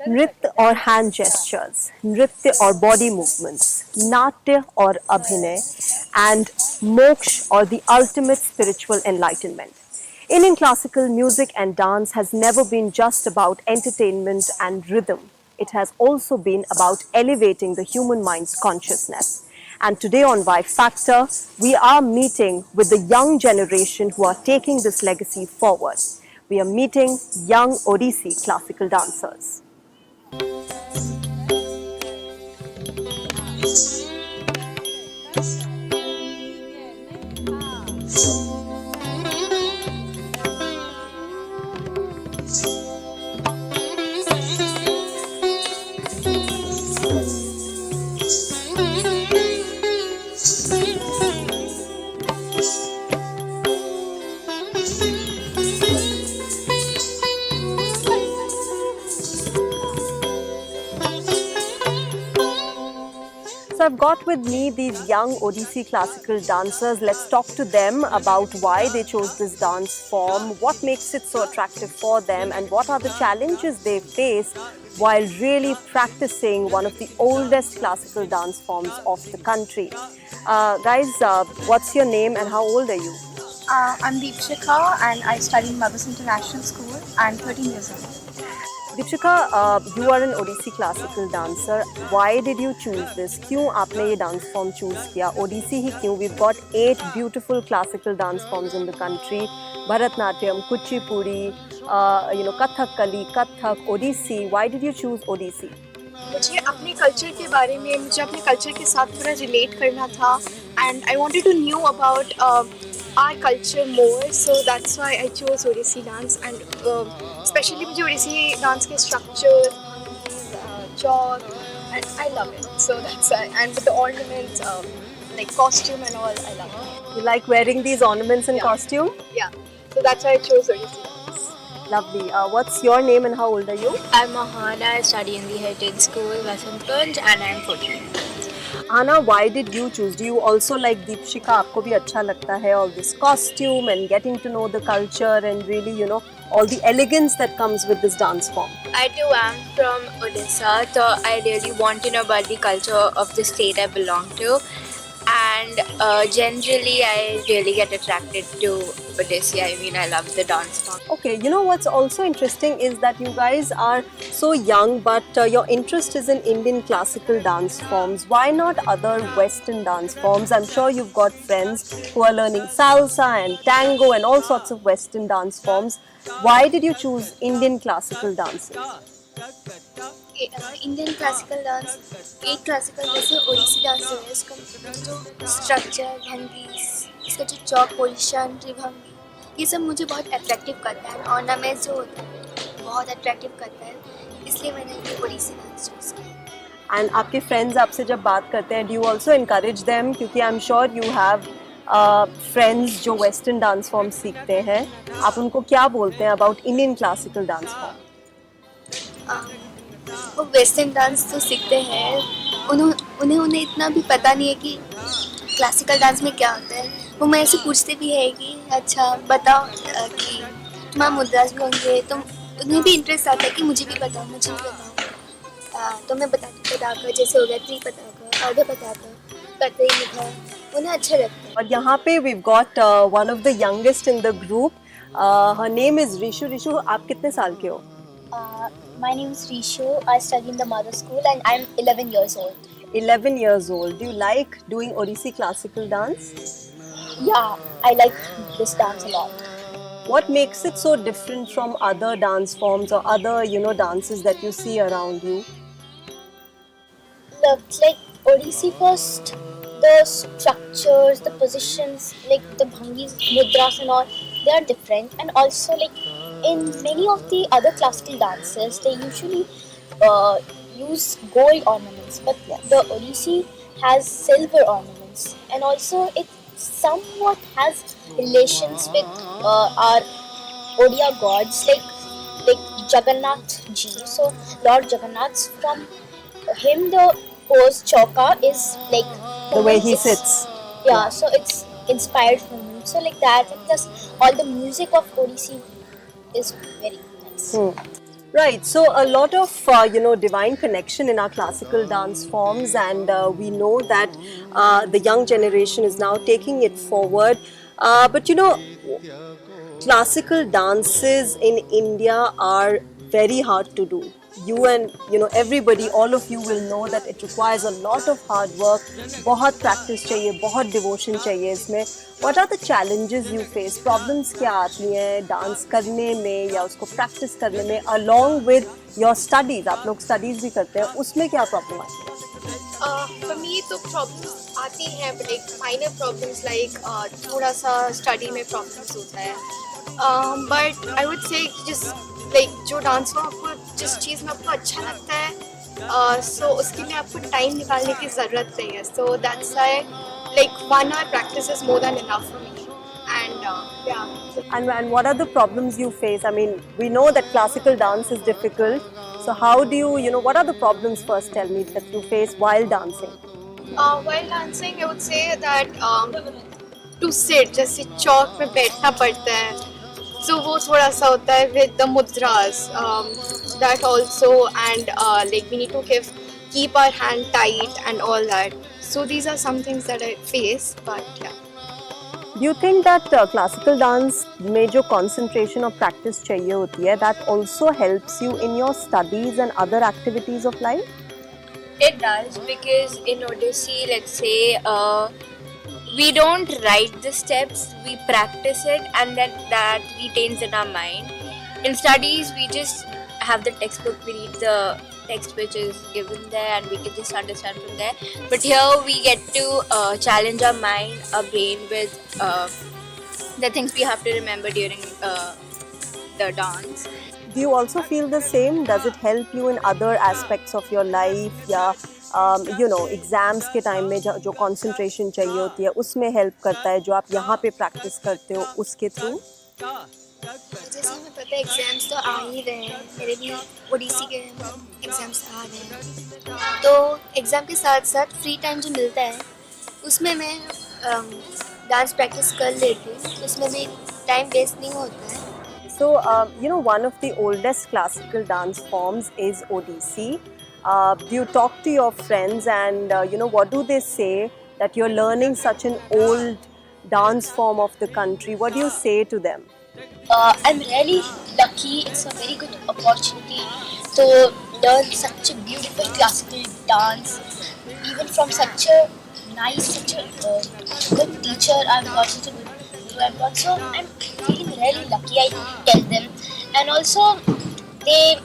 नृत्य और hand gestures, नृत्य और body movements, नाट्य और अभिनय, and moksha or the ultimate spiritual enlightenment. Indian classical music and dance has never been just about entertainment and rhythm. It has also been about elevating the human mind's consciousness. And today on Y Factor, we are meeting with the young generation who are taking this legacy forward. We are meeting young Odissi classical dancers. So I've got with me these young Odissi classical dancers. Let's talk to them about why they chose this dance form, what makes it so attractive for them, and what are the challenges they face while really practicing one of the oldest classical dance forms of the country. Guys, what's your name and how old are you? I'm Deepshika and I study in Mother's International School. I'm 13 years old. Deepshika, you are an Odissi classical dancer. Why did you choose this? क्यों आपने ये dance form choose किया? Odissi ही क्यों? We've got 8 beautiful classical dance forms in the country. Bharatnatyam, Kuchipudi, Kathakali, Kathak, Odissi. Why did you choose Odissi? मुझे अपने culture के बारे में मुझे अपने कल्चर के साथ थोड़ा रिलेट करना था and I wanted to know about our culture more, so that's why I chose Odissi dance and especially मुझे Odissi dance के structure, chalk, and I love it. So that's why, and with the ornaments, like costume and all, I love it. You like wearing these ornaments and costume? Yeah, so that's why I chose Odissi dance. Lovely. What's your name and how old are you? I'm Mahana. I study in the Heritage School, Vasantganj, and I'm 14. Anna, why did you choose? Do you also like Deepshika? आपको भी अच्छा लगता है all this costume and getting to know the culture and really, all the elegance that comes with this dance form? I too am from Odisha, so I really want to know about the culture of the state I belong to. And generally, I really get attracted to Odissi. I mean, I love the dance form. Okay, what's also interesting is that you guys are so young, but your interest is in Indian classical dance forms. Why not other Western dance forms? I'm sure you've got friends who are learning salsa and tango and all sorts of Western dance forms. Why did you choose Indian classical dances? Indian classical dance एक classical जैसे Odissi dance जो है इसका जो structure भंगी इसका जो चौक position त्रिभंगी ये सब मुझे बहुत अट्रैक्टिव करता है ऑर्नामेंट जो होता है बहुत अट्रैक्टिव करता है इसलिए मैंने ये ओडिसी डांस चूज़ किया। एंड आपके फ्रेंड्स आपसे जब बात करते हैं, do you also encourage them? क्योंकि I am sure you have friends जो वेस्टर्न डांस फॉर्म सीखते हैं, आप उनको क्या बोलते हैं about Indian classical dance form? वो वेस्टर्न डांस तो सीखते हैं उन्हें इतना भी पता नहीं है कि क्लासिकल डांस में क्या होता है। वो मैं ऐसे पूछते भी है कि अच्छा बताओ कि माँ मुद्रास भी होंगे, तो उन्हें भी इंटरेस्ट आता है कि मुझे भी बताओ तो मैं बताकर जैसे हो गया त्रिपताका अर्धपताका कतई मुखा उन्हें अच्छा लगता है। और यहाँ पे we've got one of the youngest in the group. Her name is Rishu. Rishu, आप कितने साल के हो? My name is Rishu. I study in the mother school and I'm 11 years old. 11 years old. Do you like doing Odissi classical dance? Yeah, I like this dance a lot. What makes it so different from other dance forms or other, dances that you see around you? Look, like Odissi first, the structures, the positions, like the bhangis, mudras and all, they are different. And also like in many of the other classical dances, they usually use gold ornaments, but the Odissi has silver ornaments, and also it somewhat has relations with our Odia gods, like Jagannath ji. So Lord Jagannath, from him the pose chauka is like the way he sits. Yeah, so it's inspired from him. So like that, and plus all the music of Odissi is very nice. Right, so a lot of divine connection in our classical dance forms, and we know that the young generation is now taking it forward. But classical dances in India are very hard to do. You and everybody, all of you will know that it requires a lot of hard work. बहुत practice चाहिए, बहुत devotion चाहिए इसमें. What are the challenges you face? Problems क्या आती हैं dance करने में या उसको practice करने में along with your studies? आप लोग studies भी करते हैं, उसमें क्या problem आती है? For me तो problems आती हैं, but like minor problems like थोड़ा सा study में problems होता है. But I would say just like जो डांस में आपको जिस चीज़ में आपको अच्छा लगता है so उसके लिए आपको टाइम निकालने की ज़रूरत नहीं है. So that's why like 1 hour practice is more than enough for me. And yeah. And what are the problems you face? I mean, we know that classical dance is difficult. So how do you what are the problems first? Tell me that you face while dancing. While dancing, I would say that to sit, जैसे चौक में बैठना पड़ता है. So वो थोड़ा सा होता है with the mudras. That also, and like we need to keep our hand tight and all that. So these are some things that I face, but yeah. Do you think that classical dance में जो concentration और practice चाहिए होती है, that also helps you in your studies and other activities of life? It does, because in Odissi, let's say, we don't write the steps, we practice it, and then that retains in our mind. In studies, we just have the textbook, we read the text which is given there, and we can just understand from there. But here we get to challenge our mind, our brain with the things we have to remember during the dance. Do you also feel the same? Does it help you in other aspects of your life? या exams के time में जो concentration चाहिए होती है उसमें help करता है, जो आप यहाँ पे प्रैक्टिस करते हो उसके थ्रू? जैसे हमें पता है एग्ज़ाम्स तो आ ही रहे हैं, मेरे भी ओडिसी के एग्ज़ाम्स आ रहे हैं, तो एग्ज़ाम के साथ साथ फ्री टाइम जो मिलता है उसमें मैं डांस प्रैक्टिस कर लेती हूँ, उसमें भी टाइम वेस्ट नहीं होता है. So, one of the oldest classical dance forms is Odissi. Do you talk to your friends and, what do they say that you're learning such an old dance form of the country? What do you say to them? I'm really lucky. It's a very good opportunity to learn such a beautiful classical dance, even from such a nice, such a good teacher. I've got such a good teacher. I've got, so I'm feeling really lucky. I tell them, and also they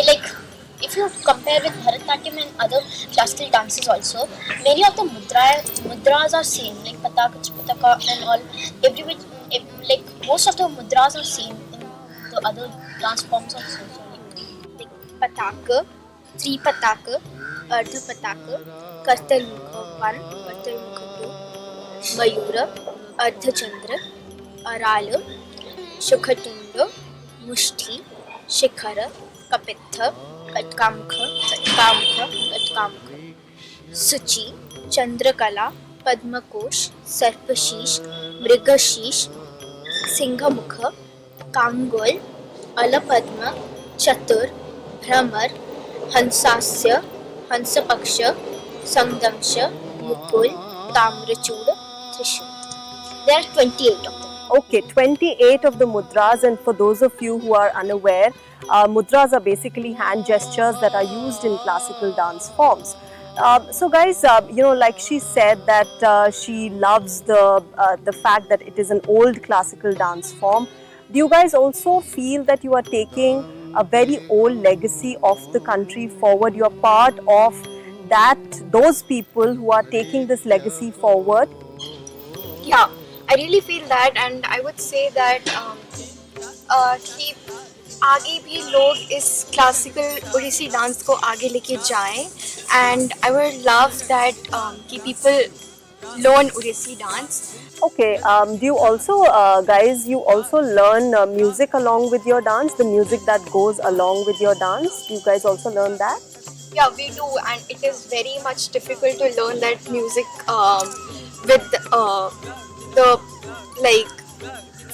like. If you compare with Bharatanatyam and other classical dances also, many of the mudras are same, like Pataka, Pataka and all. Like most of the mudras are same in the other dance forms also. So like Pataka, Three Pataka, Ardha Pataka, Kartalmukha 1, Kartalmukha 2, Mayura, Ardha Chandra, Arala, Shukhatunda, Mushti, Shikhara, Kapitha, कटकामुख, सुचि, चंद्रकला, पद्मकोश, सर्पशीष, मृगशीष, सिंहमुख, कांगोल, अलपद्म, चतुर, भ्रमर, हंसास्य, हंसपक्ष, संदंश, मुकुल, ताम्रचूड़, त्रिशूल. There are 28 of them. Okay, 28 of the mudras, and for those of you who are unaware, mudras are basically hand gestures that are used in classical dance forms. So guys, like she said that she loves the fact that it is an old classical dance form. Do you guys also feel that you are taking a very old legacy of the country forward? You are part of those people who are taking this legacy forward? Yeah, I really feel that, and I would say that कि आगे भी लोग इस classical Odissi dance को आगे लेके जाएं, and I would love that कि people learn Odissi dance. Okay, do you also, guys, you also learn music along with your dance, the music that goes along with your dance? Do you guys also learn that? Yeah, we do, and it is very much difficult to learn that music with the like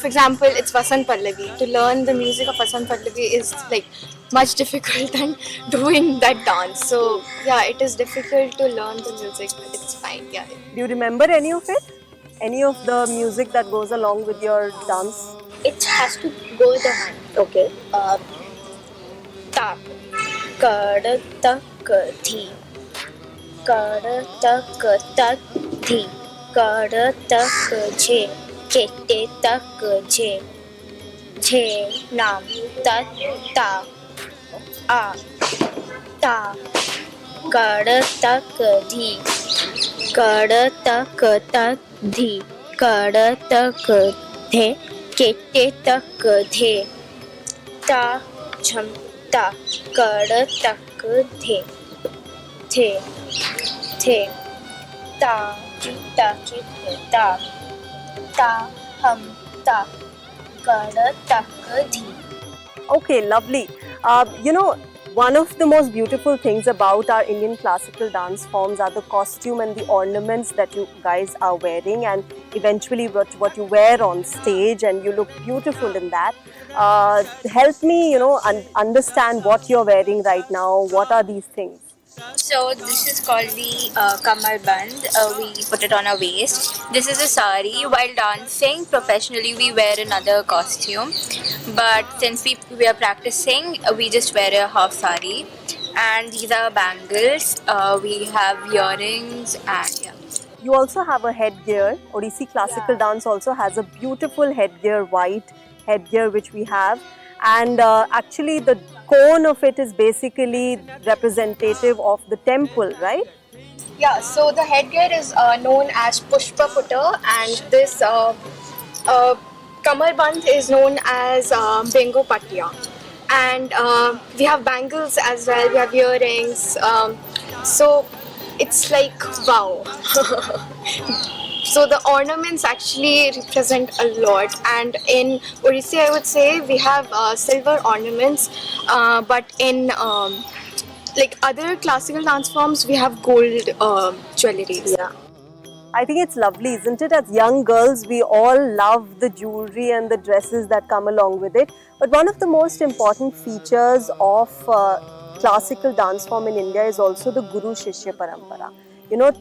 for example, it's Vasant Pallavi. To learn the music of Vasant Pallavi is like much difficult than doing that dance. So yeah, it is difficult to learn the music, but it's fine. Yeah. Do you remember any of it? Any of the music that goes along with your dance? It has to go with the hand. Okay. Ta, kad, tak, thi, kad, tak, thi, kad, tak, jhe, kete, tak, jhe, jhe, nam, tat, ta, a, ta, kad, tak, dhi, kad, tak, dhi, kad, tak, the, kete, tak, the, ta, cham, ta, kad, tak, the, the, ta, ta, ta, ta, hum, ta, kad, tak, dhi. Okay, lovely. One of the most beautiful things about our Indian classical dance forms are the costume and the ornaments that you guys are wearing, and eventually what you wear on stage, and you look beautiful in that. Help me, understand what you're wearing right now. What are these things? So this is called the Kamar Band. We put it on our waist. This is a sari. While dancing professionally, we wear another costume. But since we are practicing, we just wear a half sari. And these are bangles. We have earrings and yeah. You also have a headgear. Odissi classical dance also has a beautiful headgear, white headgear, which we have. And actually the cone of it is basically representative of the temple, right? Yeah, so the headgear is known as Pushpa Putta, and this Kamar Band is known as Bengo Patya. And we have bangles as well, we have earrings. So it's like wow. So the ornaments actually represent a lot, and in Odissi I would say we have silver ornaments, but in like other classical dance forms we have gold jewelry. Yeah. I think it's lovely, isn't it? As young girls, we all love the jewelry and the dresses that come along with it. But one of the most important features of classical dance form in India is also the Guru Shishya Parampara.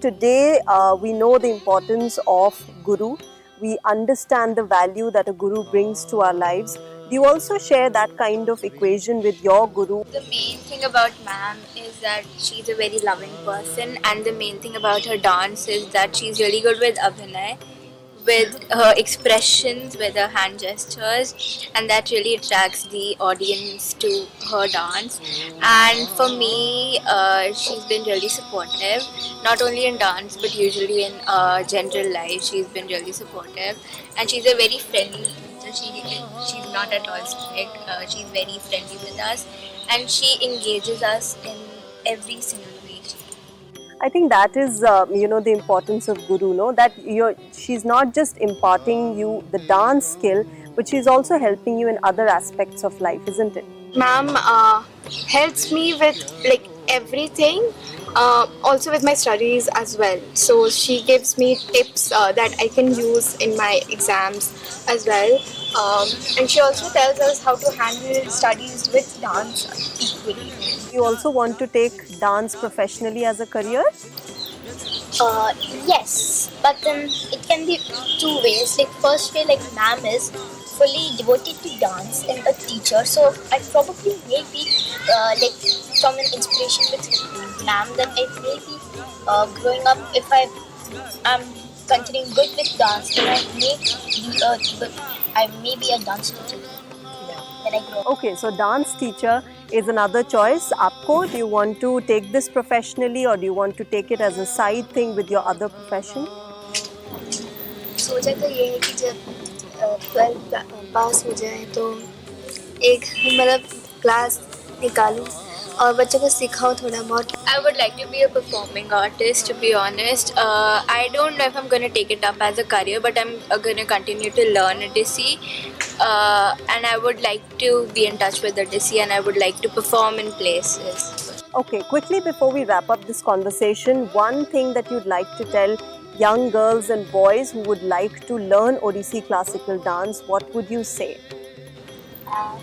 Today we know the importance of Guru. We understand the value that a Guru brings to our lives. Do you also share that kind of equation with your Guru? The main thing about ma'am is that she's a very loving person, and the main thing about her dance is that she's really good with abhinay, with her expressions, with her hand gestures, and that really attracts the audience to her dance. And for me, she's been really supportive, not only in dance but usually in general life. She's been really supportive, and she's a very friendly teacher. She's not at all strict. She's very friendly with us, and she engages us in every single way. I think that is, the importance of Guru, no? That she's not just imparting you the dance skill, but she's also helping you in other aspects of life, isn't it? Ma'am helps me with like everything, also with my studies as well. So she gives me tips that I can use in my exams as well. And she also tells us how to handle studies with dance equally. You also want to take dance professionally as a career? Yes, but then it can be two ways. Like first way, like ma'am is fully devoted to dance and a teacher, so I probably may be like from an inspiration with ma'am that I may be growing up. If I am continuing good with dance, then I may be a dance teacher when I grow up. Okay, so dance teacher is another choice. Aapko, do you want to take this professionally, or do you want to take it as a side thing with your other profession? सोचा तो ये है कि जब 12th पास हो जाए तो एक मतलब क्लास निकालूं और बच्चों को सिखाऊं थोड़ा बहुत. I would like to be a performing artist, to be honest. I don't know if I'm going to take it up as a career, but I'm going to continue to learn Odissi. And I would like to be in touch with Odissi, and I would like to perform in places. Okay, quickly before we wrap up this conversation, one thing that you'd like to tell young girls and boys who would like to learn Odissi classical dance, what would you say? Uh,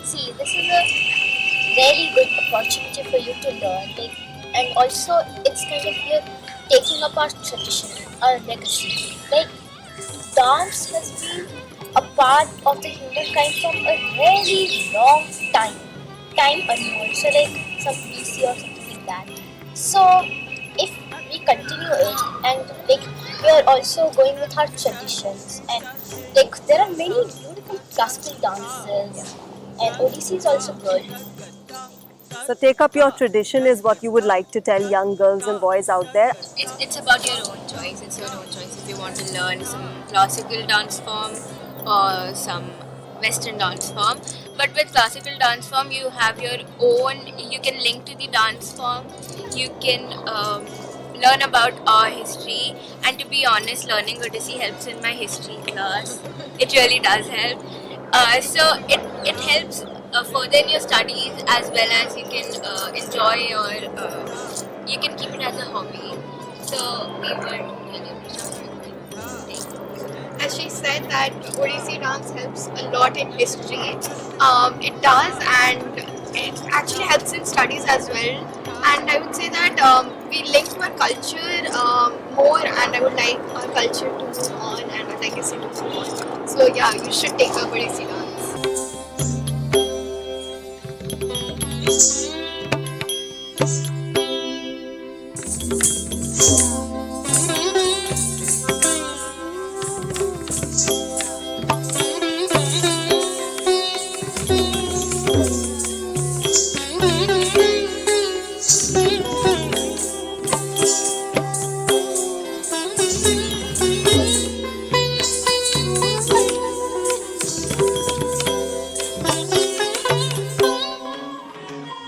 see, this is a really good opportunity for you to learn. And also it's kind of you're taking up our tradition, our legacy. Dance has been a part of the humankind from a really long time unknown. So some BC or something like that. So if we continue it and we are also going with our traditions and there are many beautiful classical dances and Odissi is also good. So, take up your tradition is what you would like to tell young girls and boys out there. It's about your own choice. It's your own choice if you want to learn some classical dance form or some Western dance form. But with classical dance form, you have your own. You can link to the dance form. You can learn about our history. And to be honest, learning Odissi helps in my history class. It really does help. So it helps further in your studies as well as you can enjoy your you can keep it as a hobby. So we were really As she said that Odissi dance helps a lot in history. It does, and it actually helps in studies as well. And I would say that we link to our culture more, and I would like our culture to move on and our legacy to move on. So yeah, you should take up Odissi dance.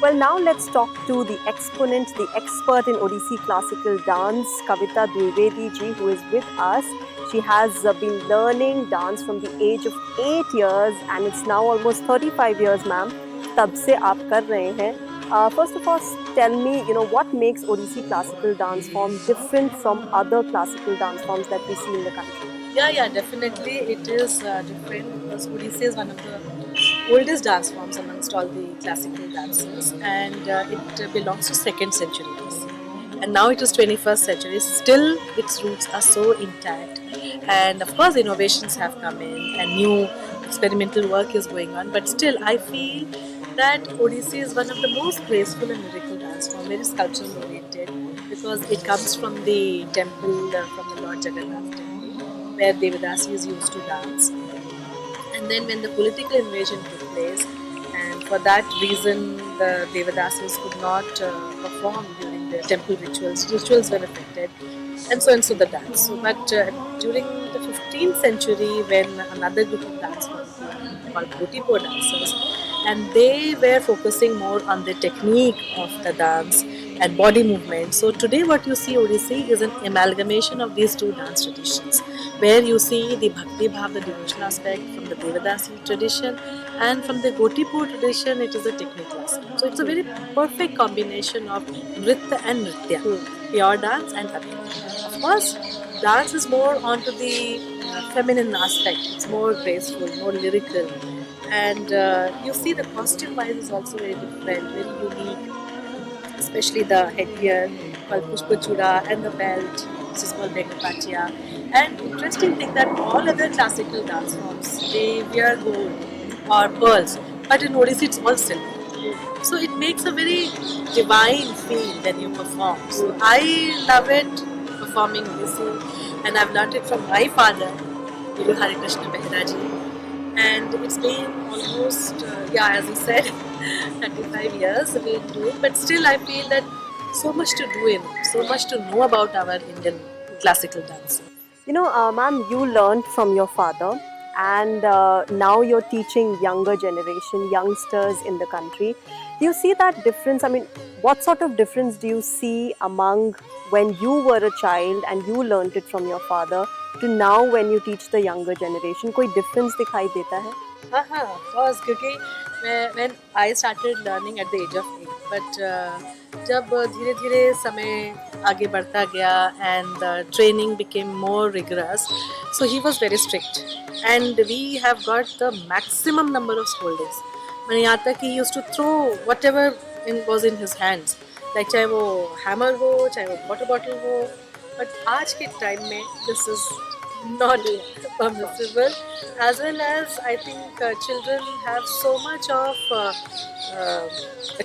Well, now let's talk to the exponent, the expert in Odissi classical dance, Kavita Dwivedi ji, who is with us. She has been learning dance from the age of 8 years and it's now almost 35 years, ma'am. तब से आप कर रहे हैं. First of all, tell me, what makes Odissi classical dance form different from other classical dance forms that we see in the country? Yeah, definitely it is different because Odissi is one of the oldest dance forms amongst all the classical dances, and it belongs to 2nd century BC. And now it is 21st century. Still, its roots are so intact, and of course, innovations have come in and new experimental work is going on. But still, I feel that Odissi is one of the most graceful and lyrical dance form, very sculptural oriented, because it comes from the temple from the Lord Jagannath temple, where Devadasis used to dance. And then when the political invasion took place, and for that reason the Devadasis could not perform during the temple rituals were affected, and so the dance. But during the 15th century, when another group of dance forms called Gotipo dancers, and they were focusing more on the technique of the dance and body movement. So today what you see Odissi is an amalgamation of these two dance traditions, where you see the Bhakti Bhav, the devotional aspect from the Devadasi tradition, and from the Gotipo tradition it is a technical aspect. So it's a very perfect combination of Nritya and Nritya, pure dance and Abhinay. Of course, dance is more onto the feminine aspect, it's more graceful, more lyrical, and you see the costume wise is also very different, very unique, especially the headgear called Pushpa Chuda and the belt, which is called Begapachya. And interesting thing that all other classical dance forms, they wear gold or pearls, but in Odissi it's all silver. So it makes a very divine feel when you perform. So I love it performing Odissi, and I've learnt it from my father, Guru Hari Krishna Behra ji. And it's been almost, as you said, 35 years we've been doing, but still I feel that so much to do in it, so much to know about our Indian classical dance. Ma'am, you learned from your father, and now you're teaching younger generation, youngsters in the country. Do you see that difference? I mean, what sort of difference do you see among when you were a child and you learned it from your father to now when you teach the younger generation? कोई difference दिखाई देता है? Of course, because when I started learning at the age of 8, but जब धीरे धीरे समय आगे बढ़ता गया and the training became more rigorous, so he was very strict and we have got the maximum number of scoldings. मैंने यहाँ तक कि he used to throw whatever in was in his hands, like चाहे वो hammer हो चाहे वो water bottle हो. बट आज के टाइम में this is not permissible, as well as I think children have so much of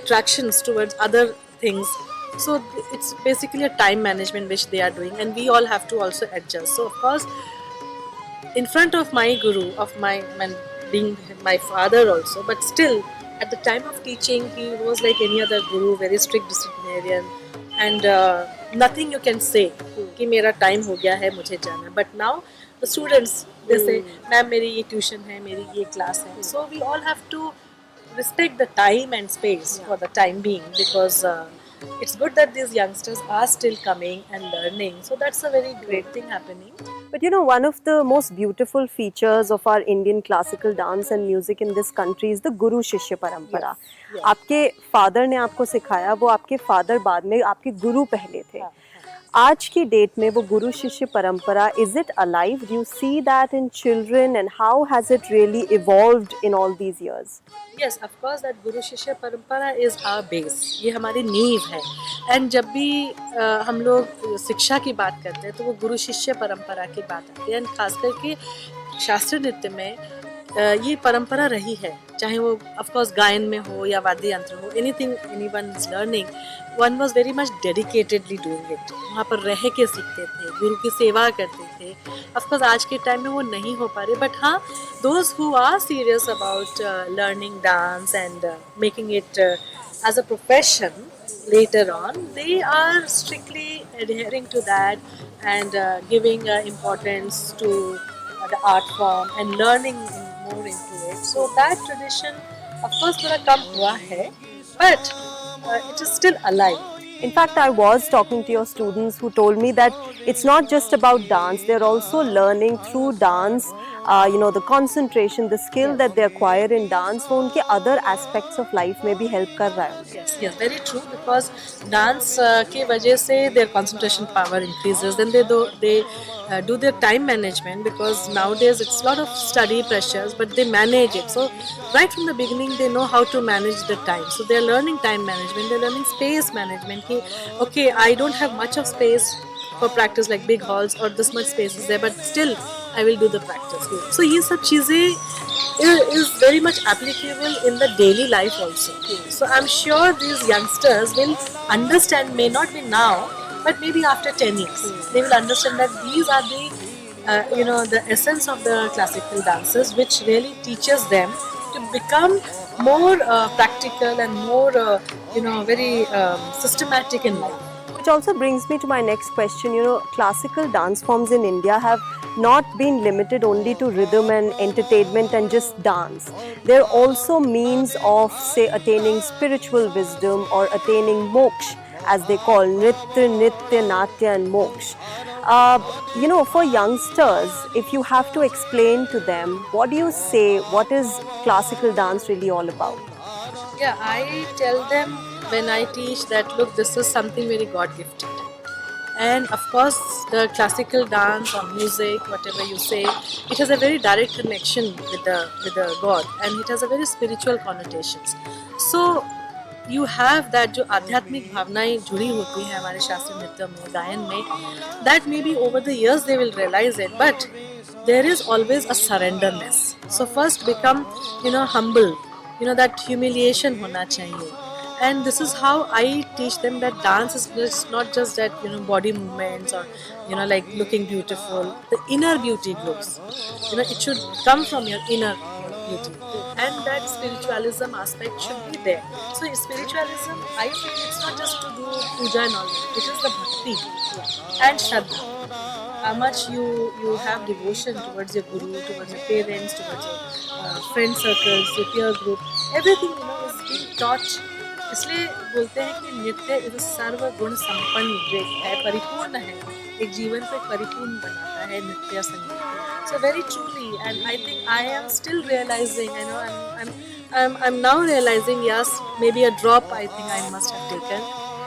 attractions towards other things, so it's basically a time management which they are doing, and we all have to also adjust. So of course, in front of my guru, of my man, being my father also, but still at the time of teaching he was like any other guru, very strict disciplinarian, and nothing you can say कि मेरा time हो गया है मुझे जाना. But now the students they से ma'am मेरी ये ट्यूशन है, मेरी ये क्लास है. So we all have to respect the time and space for the time being, because it's good that these youngsters are still coming and learning, so that's a very great thing happening. But you know, one of the most beautiful features of our Indian classical dance and music in this country is the Guru Shishya Parampara. Yes. आपके father ने आपको सिखाया, वो आपके father बाद में आपके गुरु पहले थे. आज की डेट में वो गुरु शिष्य परंपरा, is it alive? Do you see that in children and how has it really evolved in all these years? Yes, of course, that गुरु शिष्य परंपरा is our base. ये हमारी नींव है. एंड जब भी हम लोग शिक्षा की बात करते हैं तो वो गुरु शिष्य परंपरा की बात आती है. एंड खास करके शास्त्रीय नृत्य में ये परंपरा रही है, चाहे वो ऑफ कोर्स गायन में हो या वाद्य यंत्र हो. Anything anyone is learning, one was very much dedicatedly doing it. वहाँ पर रह के सीखते थे, गुरु की सेवा करते थे. ऑफकोर्स आज के टाइम में वो नहीं हो पा रही, बट हाँ, those who are serious about learning dance and making it as a profession later on, they are strictly adhering to that and giving importance to the art form and learning more into it. So that tradition of course थोड़ा कम हुआ है, but it is still alive. In fact, I was talking to your students who told me that it's not just about dance, they're also learning through dance, the concentration, the skill that they acquire in dance, वो उनके other aspects of life में भी help कर रहा है. Yes, yes, very true, because dance के वजह से their concentration power increases, then they do their time management, because nowadays it's a lot of study pressures, but they manage it. So right from the beginning they know how to manage the time. So they're learning time management, they're learning space management. Okay, I don't have much of space for practice, like big halls or this much space is there, but still I will do the practice. So ये सब चीज़ें is very much applicable in the daily life also. So I'm sure these youngsters will understand, may not be now, but maybe after 10 years, they will understand that these are the the essence of the classical dances, which really teaches them to become more practical and more very systematic in life. Which also brings me to my next question. Classical dance forms in India have not been limited only to rhythm and entertainment and just dance. They're also means of, say, attaining spiritual wisdom or attaining moksha, as they call nritya, natya and moksha. For youngsters, if you have to explain to them, what do you say, what is classical dance really all about? Yeah, I tell them when I teach that, look, this is something very God-gifted. And of course, the classical dance or music, whatever you say, it has a very direct connection with the God, and it has a very spiritual connotations. So you have that जो आध्यात्मिक भावनाएं जुड़ी होती हैं हमारे शास्त्रीय नृत्य में, गायन में, that maybe over the years they will realize it, but there is always a surrenderness. So first become humble, that humiliation होना चाहिए. And this is how I teach them that dance is not just that body movements or like looking beautiful. The inner beauty glows. It should come from your inner beauty, and that spiritualism aspect should be there. So spiritualism, I feel it's not just to do puja and all that. It is the bhakti and shraddha. How much you have devotion towards your guru, towards your parents, towards your friend circles, your peer group. Everything is being taught. इसलिए बोलते हैं कि नृत्य इस सर्वगुण संपन्न है, परिपूर्ण है, एक जीवन को परिपूर्ण बनाता है नृत्य संगीत. So very truly, and I think I am still realizing, I'm now realizing, yes, maybe a drop I think I must have taken,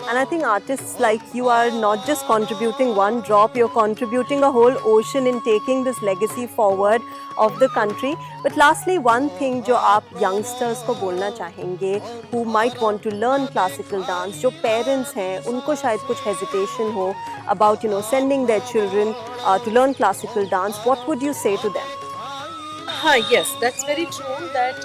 And I think artists like you are not just contributing one drop, you're contributing a whole ocean in taking this legacy forward of the country. But lastly, one thing जो आप youngsters को बोलना चाहेंगे who might want to learn classical dance, जो parents हैं उनको शायद कुछ hesitation हो about sending their children to learn classical dance, what would you say to them? Yes, that's very true. That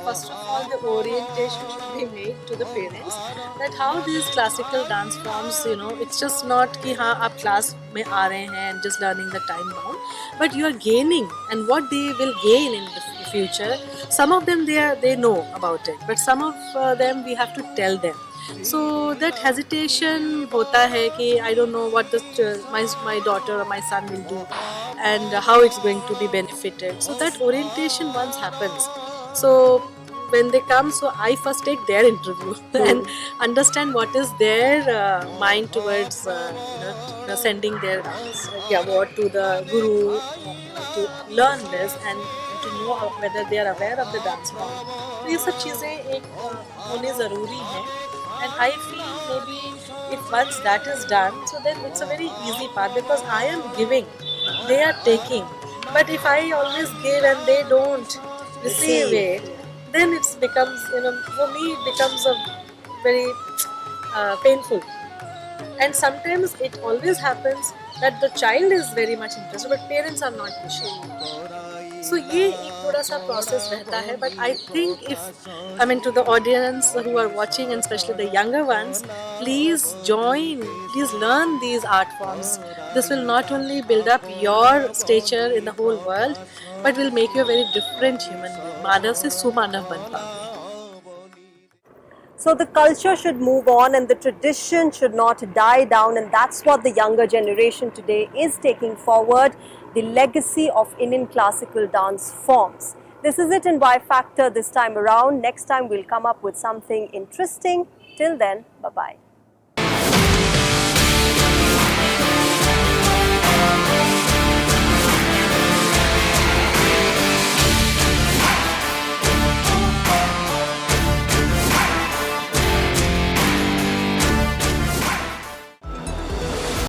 first of all, the orientation should be made to the parents. That how these classical dance forms, it's just not कि हाँ आप class में आ रहे हैं and just learning the time bound, but you are gaining, and what they will gain in the future. Some of them they know about it, but some of them we have to tell them. So that hesitation होता है कि I don't know what my daughter or my son will do and how it's going to be benefited. So that orientation once happens. So when they come, so I first take their interview and understand what is their mind towards sending their award to the guru to learn this and to know whether they are aware of the dance form. तो ये सब चीज़ें एक होने ज़रूरी हैं. And I feel maybe if once that is done, so then it's a very easy path because I am giving, they are taking. But if I always give and they don't receive it, then it becomes, for me it becomes a very painful. And sometimes it always happens that the child is very much interested, but parents are not pushing. So ये एक थोड़ा सा process रहता है, but I think to the audience who are watching and especially the younger ones, please join, please learn these art forms. This will not only build up your stature in the whole world, but will make you a very different human being. मानव से सुमानव बन पाओगे. So the culture should move on and the tradition should not die down, and that's what the younger generation today is taking forward, the legacy of Indian classical dance forms. This is it in Y Factor this time around. Next time we'll come up with something interesting. Till then, bye-bye.